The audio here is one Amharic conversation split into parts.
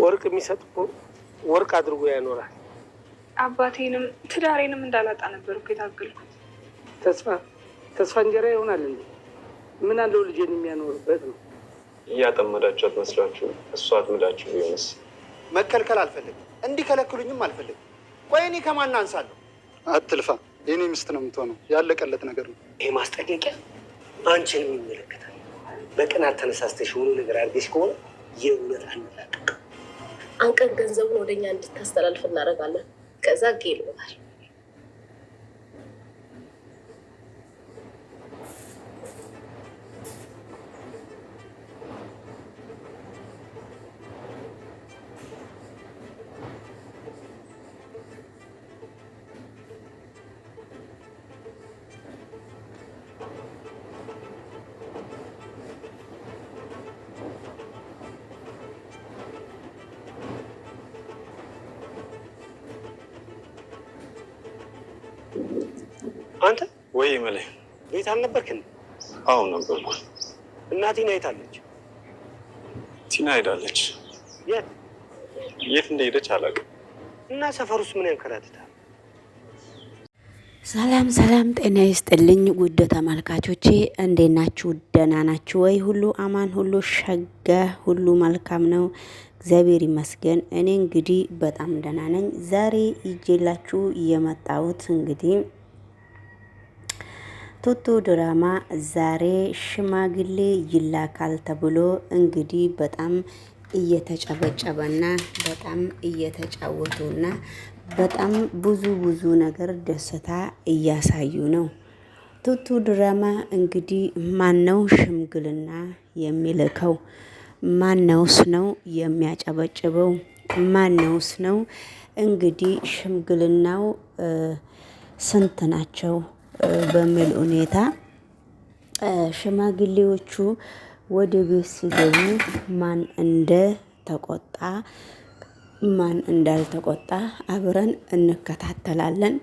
ወርቅ የሚሰጥ ወርቅ አድርጎ ያኖራል። አባቴንም ትዳሬንም እንዳላጣ ነበር እኮ የታገልኩት። ተስፋ እንጀራ ይሆናል እንዴ? ምን አለው ልጄን የሚያኖርበት ነው። እያጠመዳችሁ አትመስላችሁ? እሷ አጥምዳችሁ ቢሆንስ? መከልከል አልፈልግም፣ እንዲከለክሉኝም አልፈልግም። ቆይ እኔ ከማን አንሳለሁ? አትልፋ፣ የኔ ሚስት ነው የምትሆነው። ያለቀለት ነገር ነው ይሄ። ማስጠንቀቂያ አንቺንም ይመለከታል። በቅናት ተነሳስተሽ ሆኖ ነገር አድርገሽ ከሆነ የእውነት አንላቀቅ። አንቀን ገንዘቡን ወደኛ እንድታስተላልፍ እናደርጋለን። ከዛ ጌል ይሆናል። አንተ ወይ መለ ቤት አልነበርክን? አዎ ነበርኩ። እናቴን አይታለች። ቲና ሄዳለች። የት እንደሄደች አላውቅም። እና ሰፈር ውስጥ ምን ያንከራትታል? ሰላም ጤና ይስጥልኝ ውድ ተመልካቾቼ፣ እንዴት ናችሁ? ደህና ናችሁ ወይ? ሁሉ አማን፣ ሁሉ ሸጋ፣ ሁሉ መልካም ነው፣ እግዚአብሔር ይመስገን። እኔ እንግዲህ በጣም ደህና ነኝ። ዛሬ ይዤላችሁ የመጣሁት እንግዲህ ቱቱ ድራማ ዛሬ ሽማግሌ ይላካል ተብሎ እንግዲህ በጣም እየተጨበጨበና በጣም እየተጫወቱና በጣም ብዙ ነገር ደስታ እያሳዩ ነው። ቱቱ ድራማ እንግዲህ ማነው ሽምግልና የሚልከው? ማነውስ ነው የሚያጨበጭበው? ማነውስ ነው እንግዲህ ሽምግልናው ስንት ናቸው በሚል ሁኔታ ሽማግሌዎቹ ወደ ቤት ሲገቡ ማን እንደ ተቆጣ ማን እንዳልተቆጣ አብረን እንከታተላለን።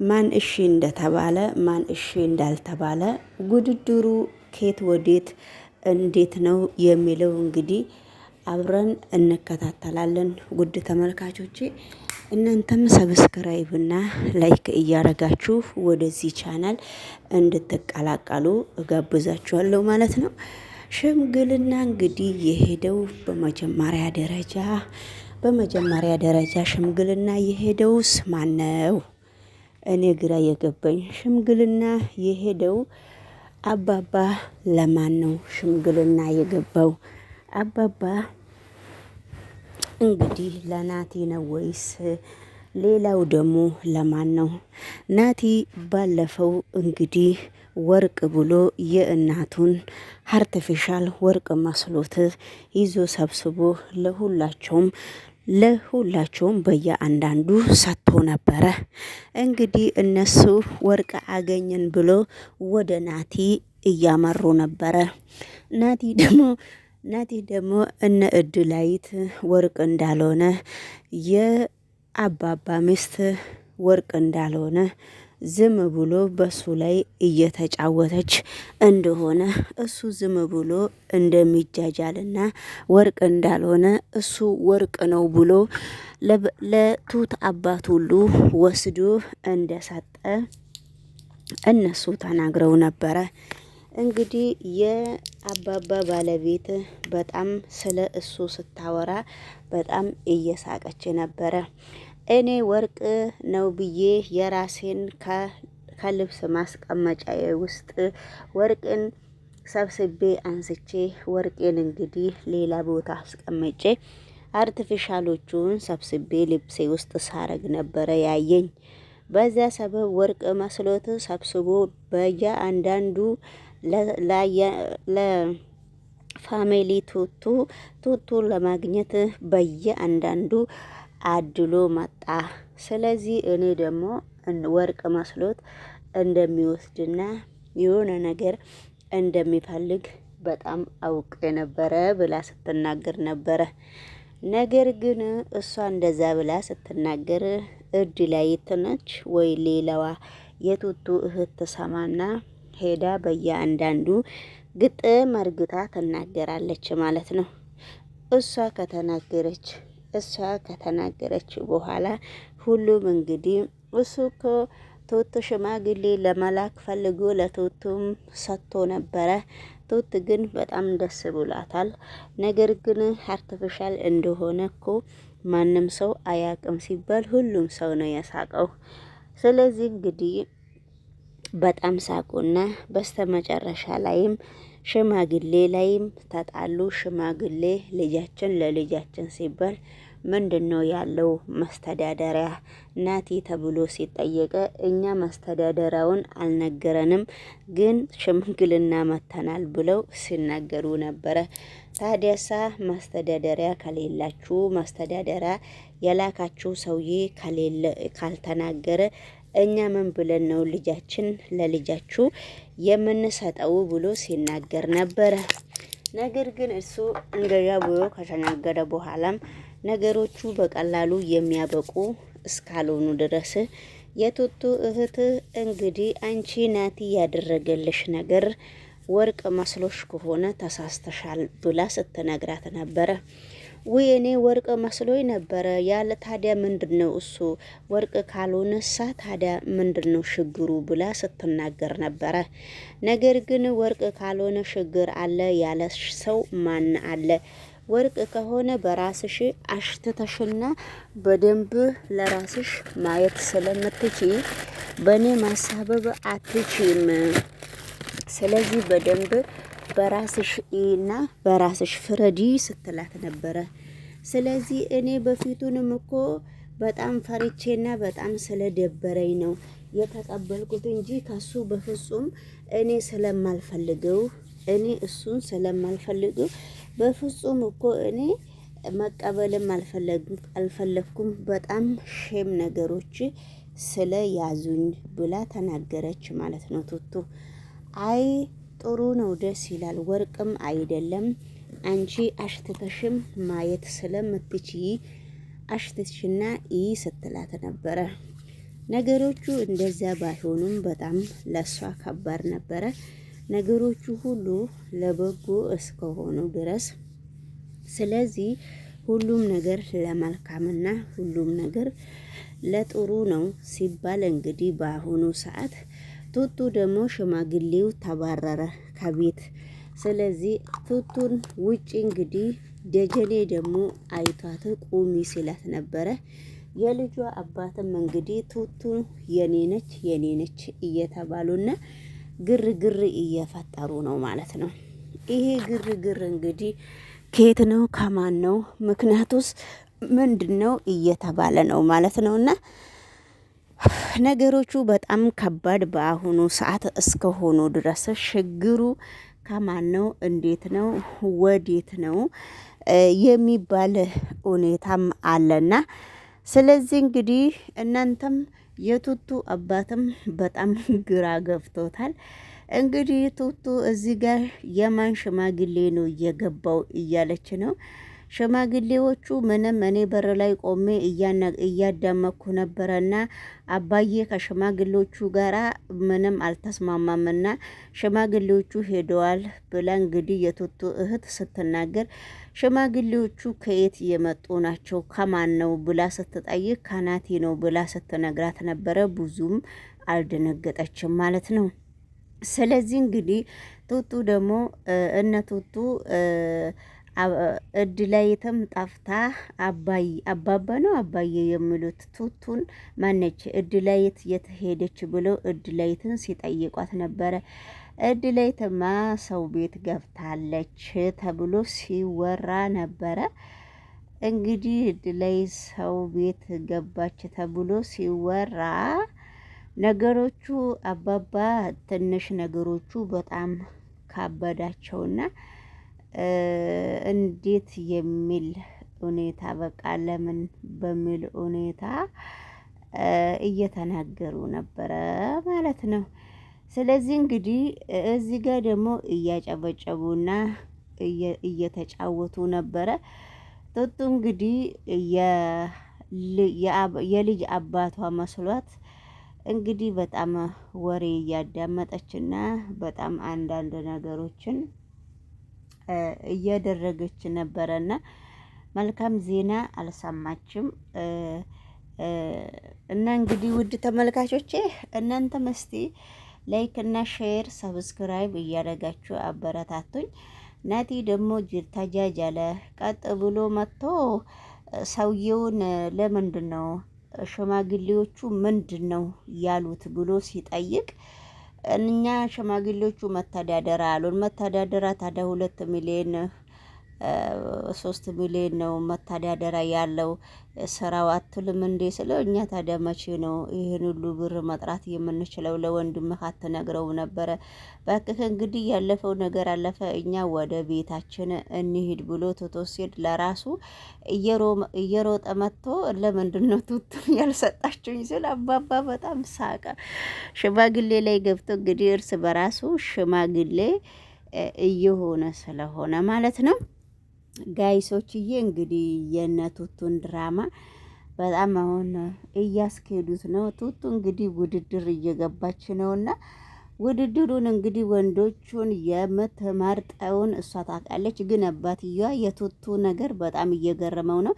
ማን እሺ እንደተባለ ማን እሺ እንዳልተባለ ውድድሩ ኬት ወዴት እንዴት ነው የሚለው እንግዲህ አብረን እንከታተላለን። ውድ ተመልካቾቼ እናንተም ሰብስክራይብ እና ላይክ እያረጋችሁ ወደዚህ ቻናል እንድትቀላቀሉ እጋብዛችኋለሁ ማለት ነው። ሽምግልና እንግዲህ የሄደው በመጀመሪያ ደረጃ ሽምግልና የሄደውስ ማን ነው? እኔ ግራ የገባኝ ሽምግልና የሄደው አባባ ለማን ነው ሽምግልና የገባው? አባባ እንግዲህ ለናቲ ነው ወይስ ሌላው ደግሞ ለማን ነው? ናቲ ባለፈው እንግዲህ ወርቅ ብሎ የእናቱን አርቲፊሻል ወርቅ መስሎት ይዞ ሰብስቦ ለሁላቸውም በየአንዳንዱ ሰጥቶ ነበረ። እንግዲህ እነሱ ወርቅ አገኘን ብሎ ወደ ናቲ እያመሩ ነበረ። ናቲ ደግሞ እነ እድላይት ወርቅ እንዳልሆነ የአባባ ሚስት ወርቅ እንዳልሆነ ዝም ብሎ በሱ ላይ እየተጫወተች እንደሆነ እሱ ዝም ብሎ እንደሚጃጃልና ወርቅ እንዳልሆነ እሱ ወርቅ ነው ብሎ ለቱት አባት ሁሉ ወስዶ እንደሰጠ እነሱ ተናግረው ነበረ። እንግዲህ የአባባ ባለቤት በጣም ስለ እሱ ስታወራ በጣም እየሳቀች ነበረ። እኔ ወርቅ ነው ብዬ የራሴን ከልብስ ማስቀመጫዬ ውስጥ ወርቅን ሰብስቤ አንስቼ ወርቄን እንግዲህ ሌላ ቦታ አስቀምጬ አርቲፊሻሎቹን ሰብስቤ ልብሴ ውስጥ ሳረግ ነበረ ያየኝ። በዛ ሰበብ ወርቅ መስሎት ሰብስቦ በየአንዳንዱ ለፋሚሊ ቱቱ ለማግኘት በየአንዳንዱ አድሎ መጣ። ስለዚህ እኔ ደግሞ ወርቅ መስሎት እንደሚወስድና የሆነ ነገር እንደሚፈልግ በጣም አውቅ የነበረ ብላ ስትናገር ነበረ። ነገር ግን እሷ እንደዛ ብላ ስትናገር እድላይት ነች ወይ ሌላዋ የቱቱ እህት ትሰማና ሄዳ በየአንዳንዱ ግጥም አርግታ ትናገራለች ማለት ነው። እሷ ከተናገረች እሷ ከተናገረች በኋላ ሁሉም እንግዲህ እሱ እኮ ቱቱ ሽማግሌ ለመላክ ፈልጎ ለቱቱም ሰጥቶ ነበረ። ቱት ግን በጣም ደስ ብሏታል። ነገር ግን አርቲፊሻል እንደሆነ እኮ ማንም ሰው አያቅም ሲባል ሁሉም ሰው ነው የሳቀው። ስለዚህ እንግዲህ በጣም ሳቁና በስተመጨረሻ ላይም ሽማግሌ ላይም ተጣሉ። ሽማግሌ ልጃችን ለልጃችን ሲባል ምንድነው ያለው መስተዳደሪያ ናቲ ተብሎ ሲጠየቀ እኛ መስተዳደሪያውን አልነገረንም፣ ግን ሽምግልና መተናል ብለው ሲናገሩ ነበረ። ታዲያሳ መስተዳደሪያ ከሌላችሁ መስተዳደሪያ የላካችሁ ሰውዬ ከሌለ ካልተናገረ እኛ ምን ብለን ነው ልጃችን ለልጃችሁ የምንሰጠው ብሎ ሲናገር ነበረ። ነገር ግን እሱ እንገያ ብሎ ከተናገረ በኋላም ነገሮቹ በቀላሉ የሚያበቁ እስካልሆኑ ድረስ የቱቱ እህት እንግዲህ አንቺ ናቲ ያደረገልሽ ነገር ወርቅ መስሎሽ ከሆነ ተሳስተሻል ብላ ስትነግራት ነበረ። ውይ እኔ ወርቅ መስሎኝ ነበረ ያለ ታዲያ ምንድነው እሱ ወርቅ ካልሆነሳ ታዲያ ምንድነው ችግሩ ብላ ስትናገር ነበረ። ነገር ግን ወርቅ ካልሆነ ችግር አለ ያለሽ ሰው ማን አለ? ወርቅ ከሆነ በራስሽ አሽትተሽና በደንብ ለራስሽ ማየት ስለምትችይ በእኔ ማሳበብ አትችም። ስለዚህ በደንብ በራስሽ እና በራስሽ ፍረዲ ስትላት ነበረ። ስለዚህ እኔ በፊቱንም እኮ በጣም ፈርቼና በጣም ስለደበረኝ ነው የተቀበልኩት እንጂ ከሱ በፍጹም እኔ ስለማልፈልገው እኔ እሱን ስለማልፈልገው በፍጹም እኮ እኔ መቀበልም አልፈለኩም። በጣም ሼም ነገሮች ስለ ያዙኝ ብላ ተናገረች ማለት ነው ቱቱ። አይ ጥሩ ነው፣ ደስ ይላል። ወርቅም አይደለም አንቺ አሽትተሽም ማየት ስለምትችይ አሽትሽና ይ ስትላት ነበረ። ነገሮቹ እንደዛ ባይሆኑም በጣም ለሷ ከባድ ነበረ። ነገሮቹ ሁሉ ለበጎ እስከሆኑ ድረስ ስለዚህ ሁሉም ነገር ለመልካምና ሁሉም ነገር ለጥሩ ነው ሲባል እንግዲህ በአሁኑ ሰዓት ቱቱ ደግሞ ሽማግሌው ተባረረ ከቤት። ስለዚህ ቱቱን ውጭ እንግዲህ ደጀኔ ደግሞ አይቷት ቁሚ ሲላት ነበረ። የልጇ አባትም እንግዲህ ቱቱ የኔ ነች እየተባሉና ግርግር እየፈጠሩ ነው ማለት ነው። ይሄ ግርግር እንግዲህ ከየት ነው ከማን ነው ምክንያቱስ ምንድነው እየተባለ ነው ማለት ነውና ነገሮቹ በጣም ከባድ በአሁኑ ሰዓት እስከሆኑ ድረስ ችግሩ ከማን ነው እንዴት ነው ወዴት ነው የሚባል ሁኔታም አለና ስለዚህ እንግዲህ እናንተም የቱቱ አባትም በጣም ግራ ገብቶታል። እንግዲህ ቱቱ እዚህ ጋር የማን ሽማግሌ ነው እየገባው እያለች ነው። ሽማግሌዎቹ ምንም እኔ በር ላይ ቆሜ እያዳመኩ ነበረና አባዬ ከሽማግሌዎቹ ጋራ ምንም አልተስማማምና ሽማግሌዎቹ ሄደዋል ብላ እንግዲህ የቱቱ እህት ስትናገር ሽማግሌዎቹ ከየት የመጡ ናቸው ከማን ነው ብላ ስትጠይቅ ከናቲ ነው ብላ ስትነግራት ነበረ። ብዙም አልደነገጠችም ማለት ነው። ስለዚህ እንግዲህ ቱቱ ደግሞ እነ ቱቱ እድላይትም ጠፍታ አባባ ነው አባዬ የሚሉት ቱቱን ማነች እድላይት የተሄደች ብለው እድላይትን ሲጠይቋት ነበረ። እድላይትማ ሰው ቤት ገብታለች ተብሎ ሲወራ ነበረ። እንግዲህ እድላይ ሰው ቤት ገባች ተብሎ ሲወራ ነገሮቹ አባባ ትንሽ ነገሮቹ በጣም ካበዳቸውና እንዴት የሚል ሁኔታ በቃ ለምን በሚል ሁኔታ እየተናገሩ ነበረ ማለት ነው። ስለዚህ እንግዲህ እዚህ ጋር ደግሞ እያጨበጨቡና እየተጫወቱ ነበረ። ቱቱ እንግዲህ የልጅ አባቷ መስሏት እንግዲህ በጣም ወሬ እያዳመጠችና በጣም አንዳንድ ነገሮችን እያደረገች ነበረና መልካም ዜና አልሰማችም። እና እንግዲህ ውድ ተመልካቾቼ እናንተም እስቲ ላይክ እና ሼር ሰብስክራይብ እያደረጋችሁ አበረታቱኝ። ናቲ ደግሞ ተጃጃለ ቀጥ ብሎ መጥቶ ሰውየውን ለምንድን ነው ሽማግሌዎቹ ምንድን ነው ያሉት ብሎ ሲጠይቅ እኛ ሽማግሌዎቹ መተዳደራ አሉን። መተዳደራ ታዲያ 2 ሚሊዮን 3 ሚሊዮን ነው መተዳደራ ያለው ስራው አትልም እንዴ ስለው እኛ ታዲያ መቼ ነው ይሄን ሁሉ ብር መጥራት የምንችለው? ለወንድምህ አትነግረው ነበረ? ባክህ እንግዲህ ያለፈው ነገር አለፈ፣ እኛ ወደ ቤታችን እንሂድ ብሎ ትቶ ሲሄድ ለራሱ እየሮጠ መጥቶ ለምንድን ነው ቱቱን ያልሰጣችሁኝ ስል አባባ በጣም ሳቀ። ሽማግሌ ላይ ገብቶ እንግዲህ እርስ በራሱ ሽማግሌ እየሆነ ስለሆነ ማለት ነው። ጋይሶችዬ እንግዲህ የነቱቱን ድራማ በጣም አሁን እያስኬዱት ነው። ቱቱ እንግዲህ ውድድር እየገባች ነውና ውድድሩን እንግዲህ ወንዶቹን የምትመርጠውን እሷ ታውቃለች። ግን አባትየዋ የቱቱ ነገር በጣም እየገረመው ነው።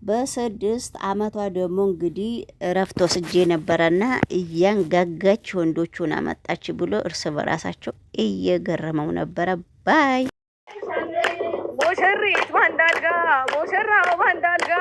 በ6 ዓመቷ ደግሞ እንግዲህ እረፍት ወስጄ ነበረና እያንጋጋች ወንዶቹን አመጣች ብሎ እርስ በራሳቸው እየገረመው ነበረ። ባይ ሙሽሪት ባንዳልጋ ሙሽራው ባንዳልጋ